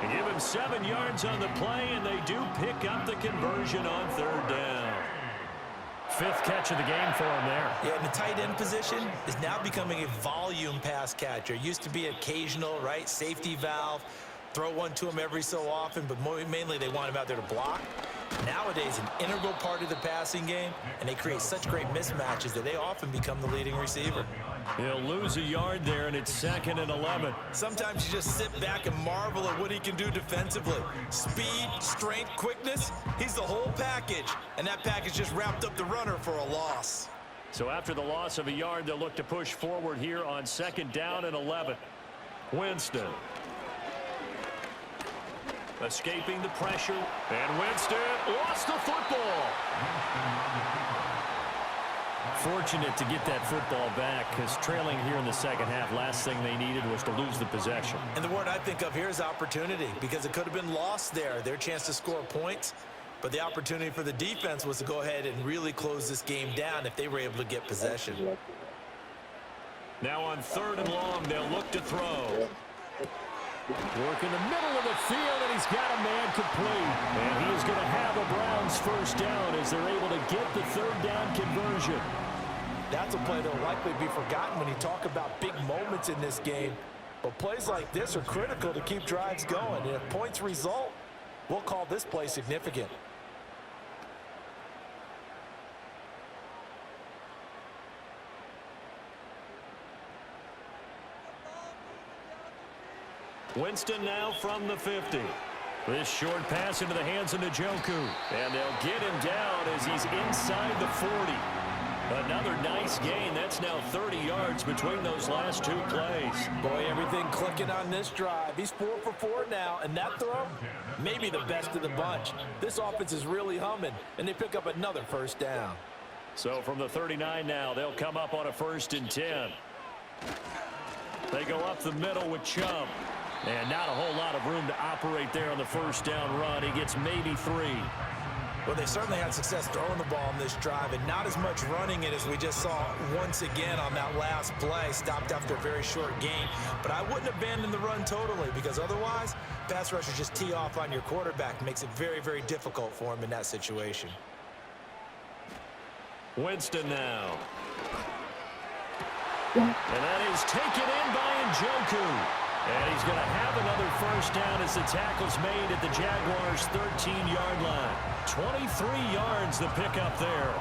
They give him 7 yards on the play, and they do pick up the conversion on 3rd down. 5th catch of the game for him there. Yeah, and the tight end position is now becoming a volume pass catcher. Used to be occasional, right, safety valve, throw one to him every so often, but mainly they want him out there to block. Nowadays, an integral part of the passing game, and they create such great mismatches that they often become the leading receiver. He'll lose a yard there, and it's 2nd and 11. Sometimes you just sit back and marvel at what he can do defensively. Speed, strength, quickness, he's the whole package, and that package just wrapped up the runner for a loss. So after the loss of a yard, they'll look to push forward here on 2nd down and 11. Winston. Escaping the pressure, and Winston lost the football. Fortunate to get that football back, because trailing here in the second half, last thing they needed was to lose the possession. And the word I think of here is opportunity, because it could have been lost there, their chance to score points. But the opportunity for the defense was to go ahead and really close this game down if they were able to get possession. Now on 3rd and long, they'll look to throw. Work in the middle of the field, and he's got a man complete. And he is going to have a Browns first down as they're able to get the 3rd down conversion. That's a play that will likely be forgotten when you talk about big moments in this game. But plays like this are critical to keep drives going. And if points result, we'll call this play significant. Winston now from the 50. This short pass into the hands of Njoku. And they'll get him down as he's inside the 40. Another nice gain. That's now 30 yards between those last two plays. Boy, everything clicking on this drive. He's 4 for 4 now, and that throw, maybe the best of the bunch. This offense is really humming, and they pick up another first down. So from the 39 now, they'll come up on a 1st and 10. They go up the middle with Chubb. And not a whole lot of room to operate there on the first down run. He gets maybe 3. Well, they certainly had success throwing the ball on this drive, and not as much running it as we just saw once again on that last play. Stopped after a very short gain. But I wouldn't abandon the run totally, because otherwise, pass rushers just tee off on your quarterback. Makes it very, very difficult for him in that situation. Winston now. And that is taken in by Njoku. And he's going to have another first down as the tackle's made at the Jaguars' 13-yard line. 23 yards the pickup there.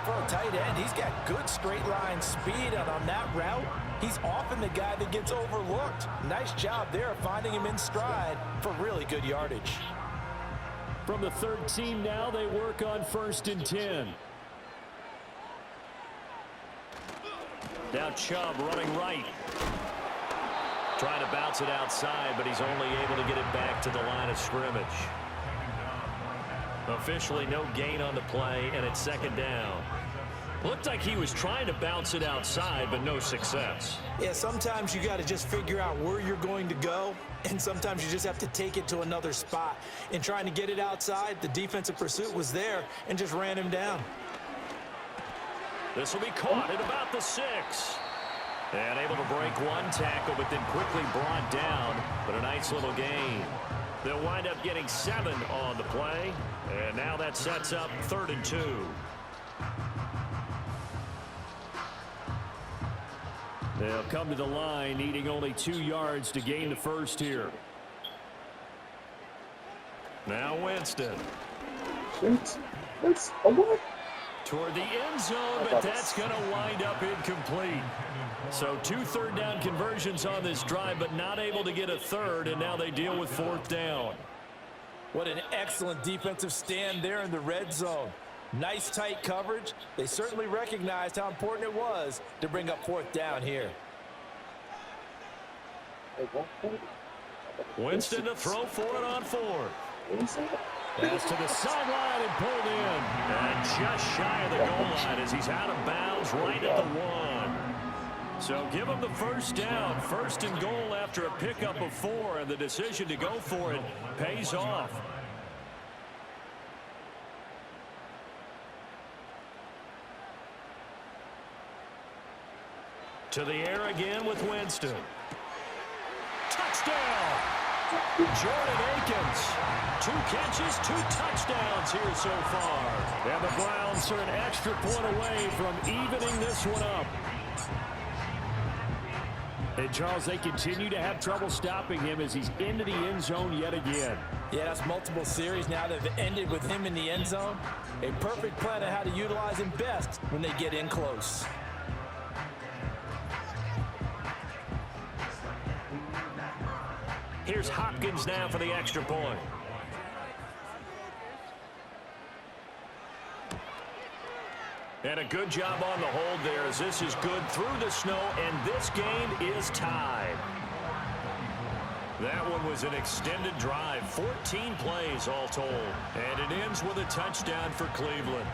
For a tight end, he's got good straight line speed, and on that route, he's often the guy that gets overlooked. Nice job there finding him in stride for really good yardage. From the 13 now, they work on 1st and 10. Now Chubb running right. Trying to bounce it outside, but he's only able to get it back to the line of scrimmage. Officially no gain on the play, and it's 2nd down. Looked like he was trying to bounce it outside, but no success. Yeah, sometimes you got to just figure out where you're going to go, and sometimes you just have to take it to another spot. In trying to get it outside, the defensive pursuit was there and just ran him down. This will be caught at about the 6. And able to break one tackle, but then quickly brought down. But a nice little gain. They'll wind up getting 7 on the play. And now that sets up 3rd and 2. They'll come to the line, needing only 2 yards to gain the first here. Now Winston. It's a what? Toward the end zone, but that's going to wind up incomplete. So 2 third down conversions on this drive, but not able to get a third, and now they deal with 4th down. What an excellent defensive stand there in the red zone. Nice tight coverage. They certainly recognized how important it was to bring up 4th down here. Winston to throw for it on 4th. Pass to the sideline and pulled in. And just shy of the goal line as he's out of bounds right at the 1. So give him the first down. 1st and goal after a pickup of 4. And the decision to go for it pays off. To the air again with Winston. Touchdown! Jordan Akins. 2 catches, 2 touchdowns here so far. And the Browns are an extra point away from evening this one up. And, Charles, they continue to have trouble stopping him as he's into the end zone yet again. Yeah, that's multiple series now that have ended with him in the end zone. A perfect plan of how to utilize him best when they get in close. Here's Hopkins now for the extra point. And a good job on the hold there as this is good through the snow, and this game is tied. That one was an extended drive, 14 plays all told, and it ends with a touchdown for Cleveland.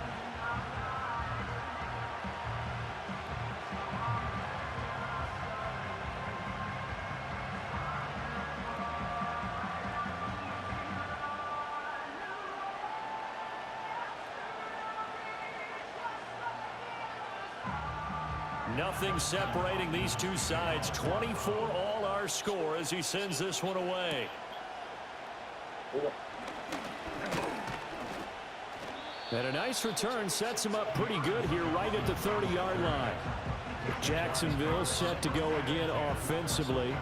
Nothing separating these two sides. 24 all our score as he sends this one away. And a nice return sets him up pretty good here right at the 30-yard line. Jacksonville set to go again offensively.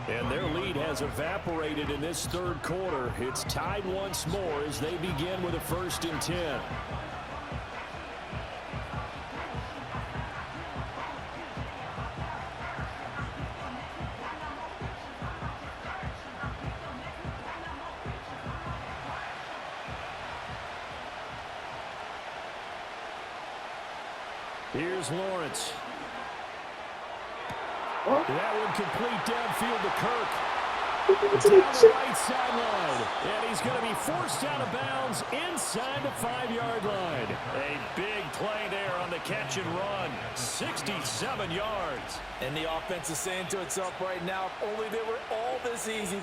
And their lead has evaporated in this 3rd quarter. It's tied once more as they begin with a 1st and 10. Here's Lawrence. That one complete downfield to Kirk. Down the right sideline. And he's going to be forced out of bounds inside the 5-yard line. A big play there on the catch and run. 67 yards. And the offense is saying to itself right now, if only they were all this easy.